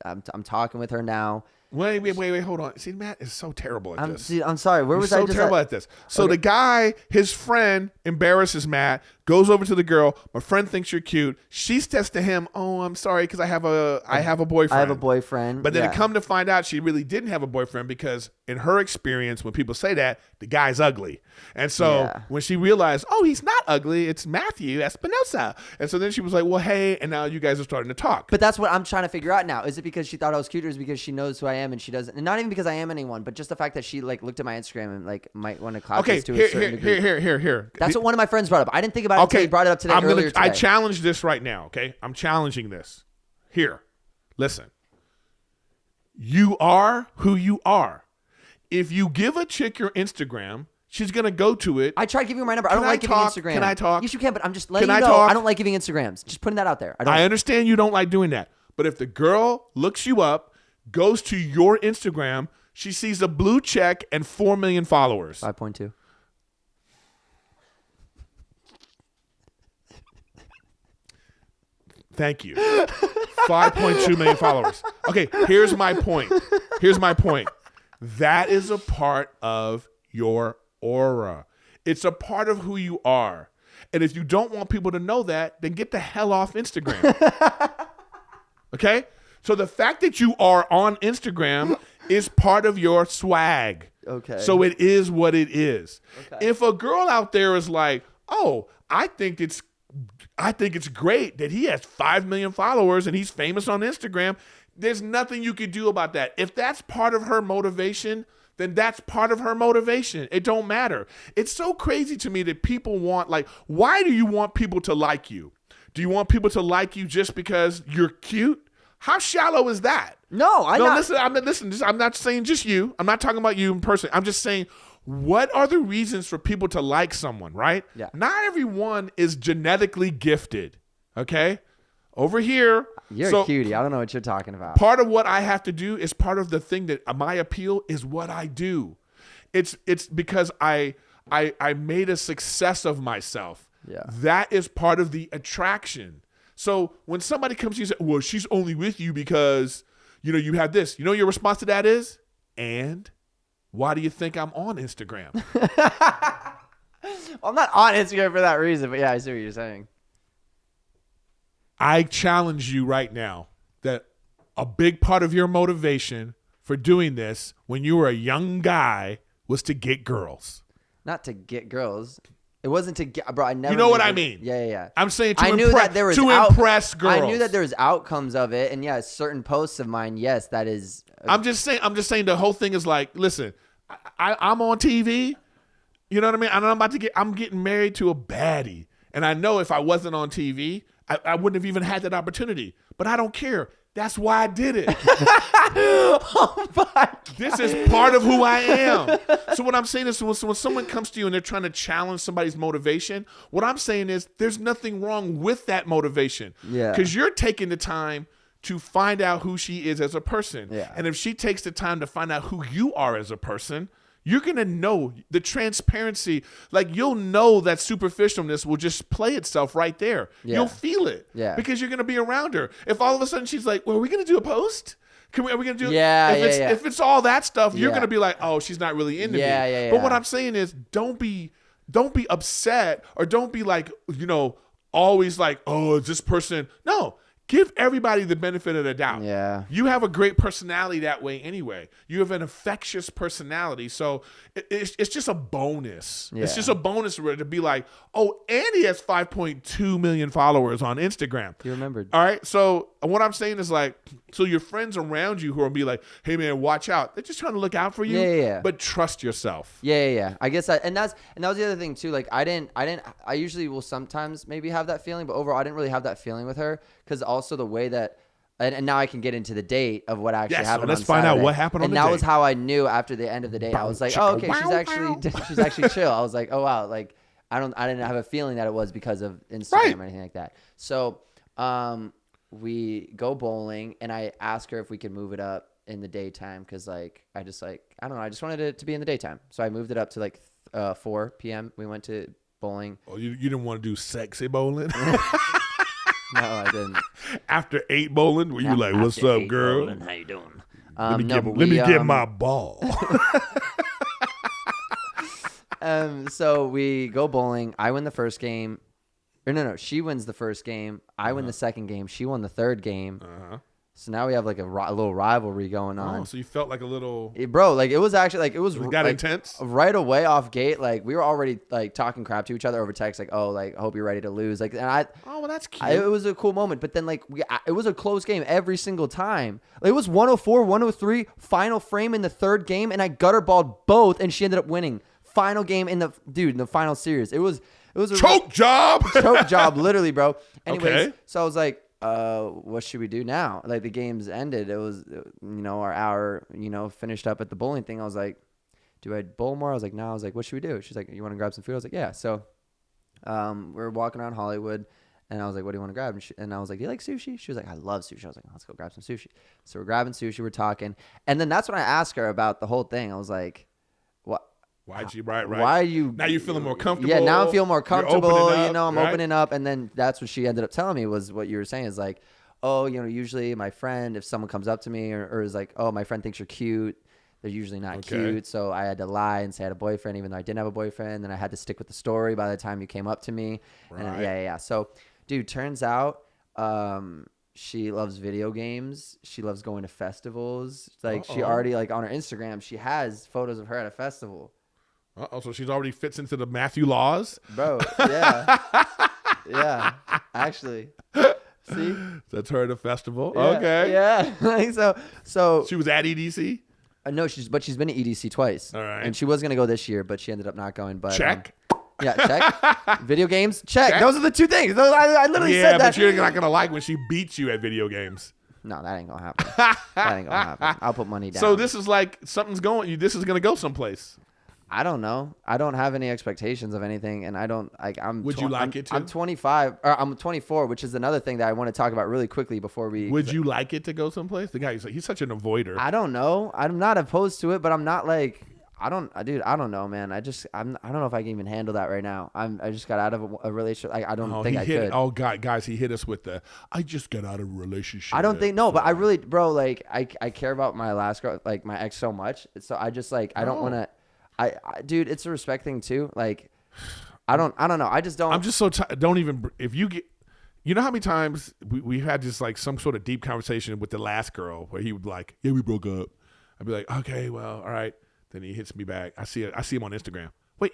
I'm talking with her now. Wait, hold on. See, Matt is so terrible at this. I'm sorry. Where was I? So terrible at this. So the guy, his friend, embarrasses Matt, goes over to the girl. My friend thinks you're cute. She says to him, "Oh, I'm sorry because I have a boyfriend." I have a boyfriend. But then come to find out, she really didn't have a boyfriend because, in her experience, when people say that, the guy's ugly. And so when she realized, oh, he's not ugly, it's Matthew Espinosa. And so then she was like, well, hey, and now you guys are starting to talk. But that's what I'm trying to figure out now. Is it because she thought I was cute, or is it because she knows who I am and she doesn't? And not even because I am anyone, but just the fact that she like looked at my Instagram and like might want to clout this to a certain degree. Here. That's what one of my friends brought up. I didn't think about it until he brought it up today. I challenge this right now, okay? I'm challenging this. Here, listen. You are who you are. If you give a chick your Instagram, she's going to go to it. I tried giving her my number. I don't like giving Instagram. Can I talk? Yes, you can, but I'm just letting you know I don't like giving Instagrams. Just putting that out there. I understand you don't like doing that. But if the girl looks you up, goes to your Instagram, she sees a blue check and 4 million followers. 5.2. Thank you. 5.2 million followers. Okay, here's my point. That is a part of your aura. It's a part of who you are. And if you don't want people to know that, then get the hell off Instagram. Okay? So the fact that you are on Instagram is part of your swag. Okay. So it is what it is. Okay. If a girl out there is like, oh, I think it's great that he has 5 million followers and he's famous on Instagram, there's nothing you could do about that. If that's part of her motivation, then that's part of her motivation. It don't matter. It's so crazy to me that people want, like, why do you want people to like you? Do you want people to like you just because you're cute? How shallow is that? No, I'm not. Listen, I'm not saying just you. I'm not talking about you in person. I'm just saying, what are the reasons for people to like someone, right? Yeah. Not everyone is genetically gifted, okay? Over here. You're a cutie. I don't know what you're talking about. Part of what I have to do is part of the thing that my appeal is what I do. It's because I made a success of myself. Yeah. That is part of the attraction. So when somebody comes to you and says, well, she's only with you because, you have this. You know your response to that is? And? Why do you think I'm on Instagram? Well, I'm not on Instagram for that reason, but yeah, I see what you're saying. I challenge you right now that a big part of your motivation for doing this when you were a young guy was to get girls. Not to get girls. It wasn't to get, bro. I never. You know what made I it- mean? Yeah. I'm saying to I knew impress, that there was to impress girls. I knew that there was outcomes of it, and yeah, certain posts of mine. Yes, that is. I'm just saying the whole thing is like, listen, I'm on TV. You know what I mean? And I'm getting married to a baddie. And I know if I wasn't on TV, I wouldn't have even had that opportunity. But I don't care. That's why I did it. Oh my God. This is part of who I am. So what I'm saying is when someone comes to you and they're trying to challenge somebody's motivation, what I'm saying is there's nothing wrong with that motivation. Yeah. Because you're taking the time to find out who she is as a person. Yeah. And if she takes the time to find out who you are as a person, you're going to know the transparency. Like, you'll know that superficialness will just play itself right there. Yeah. You'll feel it. Yeah. Because you're going to be around her. If all of a sudden she's like, well, are we going to do a post? Are we going to do Yeah, If it's all that stuff, you're Yeah. going to be like, oh, she's not really into Yeah, me. yeah, But yeah. what I'm saying is don't be upset or don't be like, always like, oh, is this person. No. Give everybody the benefit of the doubt. Yeah. You have a great personality that way anyway. You have an infectious personality. So it's just a bonus. Yeah. It's just a bonus to be like, oh, Andy has 5.2 million followers on Instagram. You remembered. All right. So what I'm saying is like, so your friends around you who will be like, hey man, watch out. They're just trying to look out for you. Yeah. But trust yourself. Yeah. I guess and that was the other thing too. Like I usually will sometimes maybe have that feeling, but overall I didn't really have that feeling with her because also the way that, and now I can get into the date of what actually Yeah, so happened. let's on find out Saturday. what happened on and the that date. was how I knew after the end of the date. I was like, oh, okay, she's actually chill. I was like, oh wow, like I didn't have a feeling that it was because of Instagram Right. or anything like that. So we go bowling, and I ask her if we could move it up in the daytime because like I don't know, I just wanted it to be in the daytime. So I moved it up to like 4 p.m. We went to bowling. Oh, you didn't want to do sexy bowling? No, I didn't. After 8 bowling, were you like, what's After up, 8 girl? bowling, how you doing? Let me No, get, but let me we, get my ball. So we go bowling. I win the first game. Or no, she wins the first game. I win the second game. She won the third game. So now we have like a little rivalry going on. Oh, so you felt like a little. Bro, like it was actually like it was It got like, intense? right away off gate. Like we were already like talking crap to each other over text. Like, oh, like I hope you're ready to lose. Like, and Oh, well, that's cute. it was a cool moment. But then like it was a close game every single time. Like, it was 104, 103, final frame in the third game, and I gutter balled both, and she ended up winning. Final game in the final series. It was a choke job. choke job, literally, bro. Anyways, Okay. so I was like, what should we do now? Like the game's ended. It was, our hour, finished up at the bowling thing. I was like, do I bowl more? I was like, no. I was like, what should we do? She's like, you want to grab some food? I was like, yeah. So, we're walking around Hollywood, and I was like, what do you want to grab? And I was like, do you like sushi? She was like, I love sushi. I was like, let's go grab some sushi. So we're grabbing sushi. We're talking, and then that's when I asked her about the whole thing. I was like, what? Why'd you right? Why are you? Now you're feeling more comfortable. Yeah, now I feel more You're comfortable. opening up, I'm right? opening up, and then that's what she ended up telling me was what you were saying is like, oh, usually my friend, if someone comes up to me or is like, oh, my friend thinks you're cute, they're usually not Okay. cute. So I had to lie and say I had a boyfriend, even though I didn't have a boyfriend. Then I had to stick with the story by the time you came up to me. And Right. yeah. So, dude, turns out, she loves video games. She loves going to festivals. Like she already like on her Instagram, she has photos of her at a festival. Uh-oh, so she's already fits into the Matthew laws. Bro, yeah. Yeah, actually. See? That's her at a festival. Yeah, Okay. Yeah. so She was at EDC. no, she's been to EDC twice. All right. And she was going to go this year, but she ended up not going. But Check. yeah, check. Video games, check. Check. Those are the two things. I literally Yeah, said that. but you're not going to like when she beats you at video games. No, that ain't going to happen. That ain't going to happen. I'll put money down. So this is like something's going. This is going to go someplace. I don't know. I don't have any expectations of anything, and I don't like. Would you like it to? I'm 25, or I'm 24, which is another thing that I want to talk about really quickly before we. Would you like it to go someplace? The guy, he's such an avoider. I don't know. I'm not opposed to it, but I'm not like. dude, I don't know, man. I don't know if I can even handle that right now. I just got out of a relationship. I don't think I could. Oh, God, guys, he hit us with the, I just got out of a relationship. I don't think, no, but I really, bro, like, I care about my last girl, like, my ex so much. So I just, like, I don't want to, dude, it's a respect thing, too. Like, I don't know. I just don't. I'm just so don't even, if you get, you know how many times we had just, like, some sort of deep conversation with the last girl where he would be like, yeah, we broke up. I'd be like, okay, well, all right. Then he hits me back. I see him on Instagram. Wait,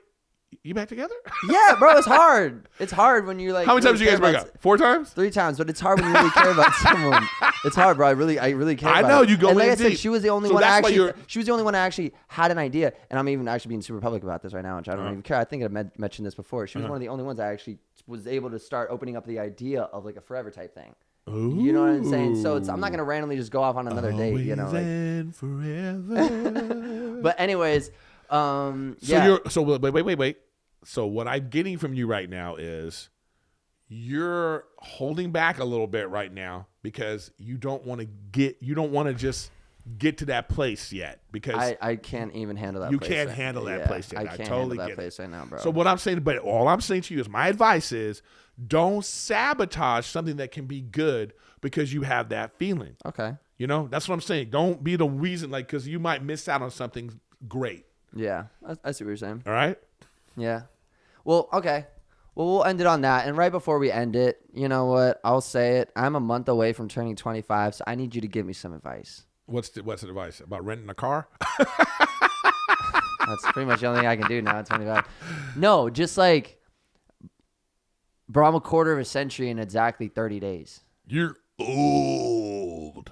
you back together? Yeah, bro, it's hard. It's hard when you're like. How many times did you guys break up? 4 times? 3 times, but it's hard when you really care about someone. It's hard, bro. I really care. I about know it. you go and like in I said, deep. she was the only So one. that's why She was the only one that actually had an idea, and I'm even actually being super public about this right now, which I don't even care. I think I mentioned this before. She was one of the only ones that actually was able to start opening up the idea of like a forever type thing. Ooh. You know what I'm saying? So I'm not gonna randomly just go off on another date. You know, and forever. But anyways. So yeah. wait. So what I'm getting from you right now is you're holding back a little bit right now because you don't want to just get to that place yet because I can't even handle that. You place can't right handle now. that Yeah, place yet. I can't totally handle that get place it. right now, bro. So what I'm saying, but all I'm saying to you is my advice is don't sabotage something that can be good because you have that feeling. Okay. You know, that's what I'm saying. Don't be the reason, like, because you might miss out on something great. Yeah, I see what you're saying. All right. Yeah. Well, okay. Well, we'll end it on that. And right before we end it, you know what? I'll say it. I'm a month away from turning 25, so I need you to give me some advice. What's the advice? About renting a car? That's pretty much the only thing I can do now at 25. No, just like, bro, I'm a quarter of a century in exactly 30 days. You're old.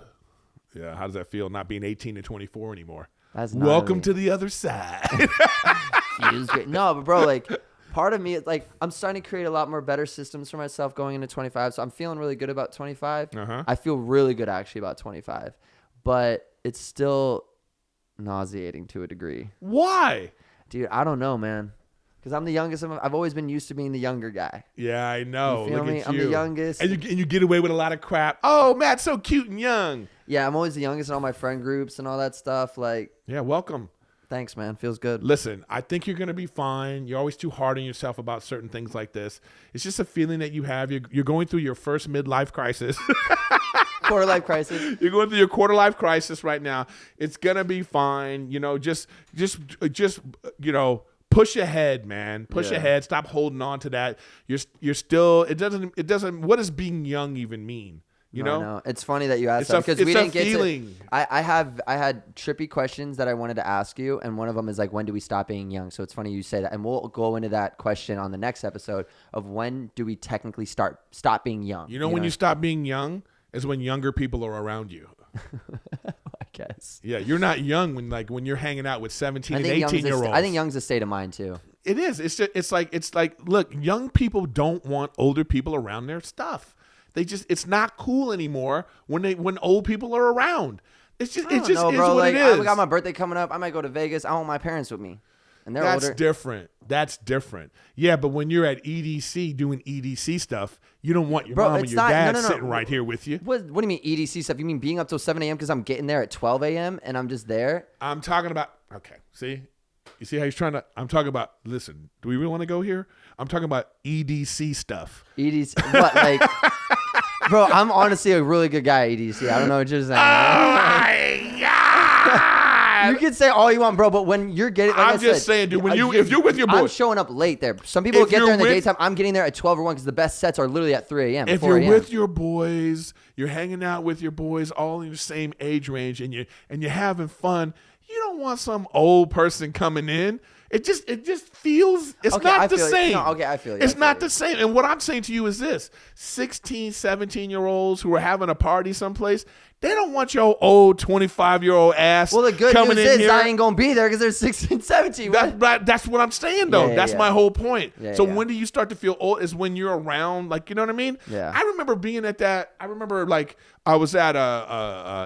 Yeah, how does that feel not being 18 to 24 anymore? That's Welcome to the other side. feels great. No, but bro, like part of me, it's like I'm starting to create a lot more better systems for myself going into 25. So I'm feeling really good about 25. I feel really good actually about 25, but it's still nauseating to a degree. Why? Dude, I don't know, man. Because I'm the youngest. I've always been used to being the younger guy. Yeah, I know. You feel Look me? at I'm you. the youngest. And you get away with a lot of crap. Oh, Matt's so cute and young. Yeah, I'm always the youngest in all my friend groups and all that stuff. Like, yeah, welcome. Thanks, man. Feels good. Listen, I think you're going to be fine. You're always too hard on yourself about certain things like this. It's just a feeling that you have. You're going through your first midlife crisis. Quarter life crisis. You're going through your quarter life crisis right now. It's going to be fine. You know, just you know, push ahead, man. Push ahead. Stop holding on to that. You're still, it doesn't, what does being young even mean? You know? No. It's funny that you asked that because we didn't get to. I had trippy questions that I wanted to ask you, and one of them is like, when do we stop being young? So it's funny you say that, and we'll go into that question on the next episode of when do we technically stop being young? You know when you stop being young is when younger people are around you. I guess. Yeah, you're not young when you're hanging out with 17 and 18-year-olds. I think young's a state of mind too. It is. It's like look, young people don't want older people around their stuff. It's not cool anymore when old people are around. It just is what it is. I got my birthday coming up. I might go to Vegas. I want my parents with me. And they're That's older. That's different. Yeah, but when you're at EDC doing EDC stuff, you don't want your mom and your dad sitting right here with you. What do you mean EDC stuff? You mean being up till 7 a.m. because I'm getting there at 12 a.m. and I'm just there? I'm talking about, okay, see? You see how he's trying to, I'm talking about, listen, do we really want to go here? I'm talking about EDC stuff. EDC, what, like, bro, I'm honestly a really good guy at EDC. I don't know what you're saying. Oh, my God. You can say all you want, bro, but when you're getting, like I'm just saying, dude, if you're with your boys. I'm showing up late there. Some people get there in the daytime. I'm getting there at 12 or 1 because the best sets are literally at 3 a.m. If you're with your boys, you're hanging out with your boys all in the same age range and you're having fun, you don't want some old person coming in. It just feels, it's not the same. No, okay, I feel you. It's not the same. And what I'm saying to you is this, 16, 17-year-olds who are having a party someplace, they don't want your old 25-year-old ass coming in here. Well, the good news is I ain't going to be there because they're 16, 17. That's what I'm saying, though. That's my whole point. So when do you start to feel old is when you're around, like, you know what I mean? Yeah. I remember being at that. I remember, like, I was at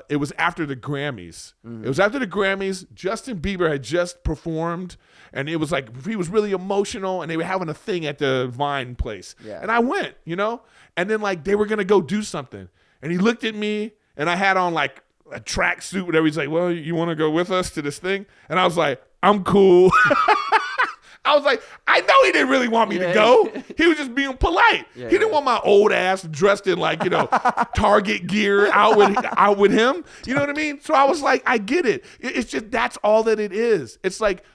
it was after the Grammys. Mm-hmm. It was after the Grammys. Justin Bieber had just performed, and it was like he was really emotional, and they were having a thing at the Vine place. Yeah. And I went, you know? And then, like, they were going to go do something. And he looked at me, and I had on, like, a tracksuit, whatever. He's like, well, you want to go with us to this thing? And I was like, I'm cool. I was like, I know he didn't really want me to go. He was just being polite. He didn't want my old ass dressed in like, Target gear out with him. You know what I mean? So I was like, I get it. It's just, that's all that it is. It's like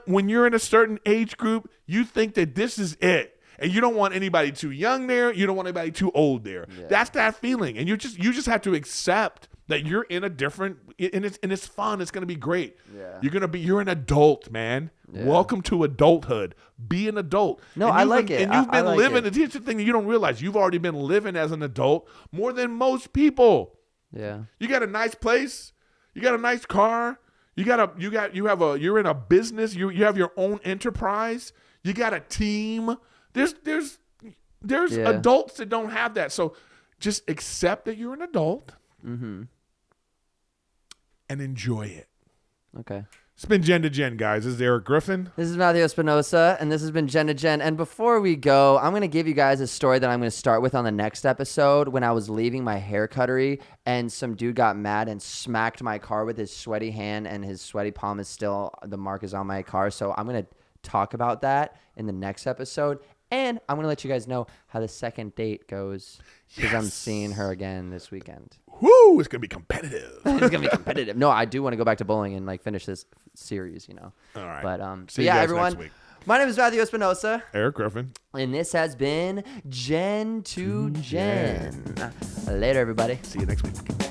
when you're in a certain age group, you think that this is it. And you don't want anybody too young there. You don't want anybody too old there. Yeah. That's that feeling. And you just have to accept that you're in a different, and it's fun. It's going to be great. Yeah. You're an adult, man. Yeah. Welcome to adulthood. Be an adult. No, I like it. And you've been living. And here's the thing that you don't realize. You've already been living as an adult more than most people. Yeah. You got a nice place. You got a nice car. You're in a business. You have your own enterprise. You got a team. There's adults that don't have that. So just accept that you're an adult. Mm-hmm. And enjoy it. Okay. It's been Gen to Gen, guys. This is Erik Griffin. This is Matthew Espinosa, and this has been Gen to Gen. And before we go, I'm going to give you guys a story that I'm going to start with on the next episode. When I was leaving my hair cuttery, and some dude got mad and smacked my car with his sweaty hand, and his sweaty palm is still, the mark is on my car. So I'm going to talk about that in the next episode. And I'm going to let you guys know how the second date goes, because I'm seeing her again this weekend. Woo! It's going to be competitive. It's going to be competitive. No, I do want to go back to bowling and finish this series, All right. But See you guys everyone. Next week. My name is Matthew Espinosa. Erik Griffin. And this has been Gen to Gen. Later, everybody. See you next week.